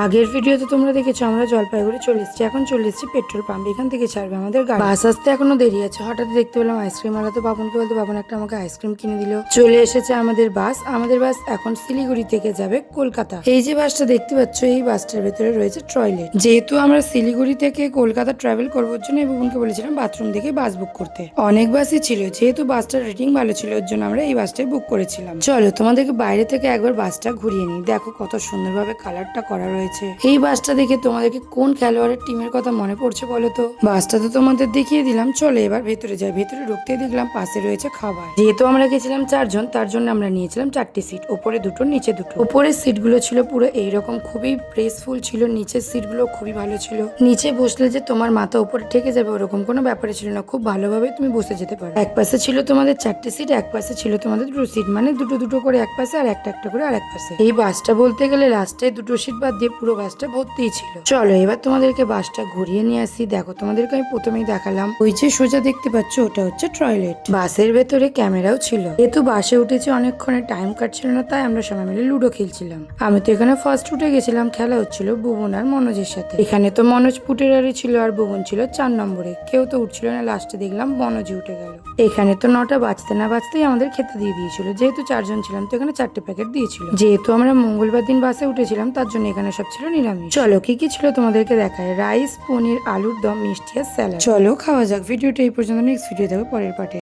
আগের ভিডিওতে তোমরা দেখেছো আমরা জলপাইগুড়ি চলে এসেছি, এখন চলে এসেছি পেট্রোল পাম্প। এখান থেকে ছাড়বে আমাদের গাড়ি। বাস আসতে এখনো দেরি আছে। হঠাৎ দেখতে পেলাম আইসক্রিম আলা, তো বাবনকে বলতে বাবন একটা আমাকে আইসক্রিম কিনে দিল। চলে এসেছে আমাদের বাস। আমাদের বাস এখন শিলিগুড়ি থেকে যাবে কলকাতা। এই যে বাসটা দেখতে পাচ্ছ, এই বাসটার ভেতরে রয়েছে টয়লেট। যেহেতু আমরা শিলিগুড়ি থেকে কলকাতা ট্রাভেল করবার জন্য এই বাবনকে বলেছিলাম বাথরুম থেকে বাস বুক করতে। অনেক বাসই ছিল, যেহেতু বাসটার রেটিং ভালো ছিল ওর জন্য আমরা এই বাসটাই বুক করেছিলাম। চলো তোমাদেরকে বাইরে থেকে একবার বাসটা ঘুরিয়ে নিই। দেখো কত সুন্দরভাবে কালারটা করা রয়েছে। এই বাসটা দেখে তোমাদেরকে কোন খেলোয়াড়ের টিমের কথা মনে পড়ছে বলো তো? বাসটা তো তোমাদের দেখিয়ে দিলাম, চলো এবার ভেতরে যাই। ভেতরে ঢুকতে দেখলাম পাশে রয়েছে খাবার। যেহেতু আমরা গেছিলাম 4 জন, তার জন্য আমরা নিয়েছিলাম 4টি সিট, ওপরে দুটো নিচে দুটো। উপরের সিটগুলো ছিল পুরো এইরকম খুবই প্রেসফুল ছিল, নিচের সিটগুলো খুবই ভালো ছিল। নিচে বসলে যে তোমার মাথা উপরে ঠেকে যাবে ওরকম কোনো ব্যাপারে ছিল না, খুব ভালোভাবে তুমি বসে যেতে পারো। এক পাশে ছিল তোমাদের 4টি সিট, এক পাশে ছিল তোমাদের 2 সিট, মানে দুটো দুটো করে এক পাশে আর একটা একটা করে আর এক পাশে। এই বাসটা বলতে গেলে লাস্টে 2টো সিট বাদ দিয়ে পুরো বাসটা ভর্তিই ছিল। চলো এবার তোমাদেরকে বাসটা ঘুরিয়ে নিয়ে আসি। দেখো তোমাদেরকে আমি প্রথমেই দেখালাম ওই যে সোজা দেখতে পাচ্ছ ওটা হচ্ছে টয়লেট। বাসের ভেতরে ক্যামেরাও ছিল। যেহেতু বাসে উঠেছি অনেকক্ষণে টাইম কাটছিল না, তাই আমরা সবাই মিলে লুডো খেলছিলাম। আমি তো এখানে ফার্স্ট উঠে গেছিলাম। খেলা হচ্ছিল বুবন আর মনোজের সাথে। এখানে তো মনোজ পুটেরারি ছিল আর বুবন ছিল 4 নম্বরে। কেউ তো উঠছিল না, লাস্টে দেখলাম মনোজই উঠে গেল। এখানে তো 9টা বাজতে না বাজতেই আমাদের খেতে দিয়ে দিয়েছিল। যেহেতু 4 জন ছিলাম তো এখানে 4টে প্যাকেট দিয়েছিল। যেহেতু আমরা মঙ্গলবার দিন বাসে উঠেছিলাম তার জন্য এখানে সব ছিল নিরামিষ। চলো কি কি ছিল তোমাদেরকে দেখায়। রাইস, পনির, আলুর দম, মিষ্টি আর স্যালাড। চলো খাওয়া যাক। ভিডিওটা এই পর্যন্ত, নেক্সট ভিডিও দেবো পরের পার্টে।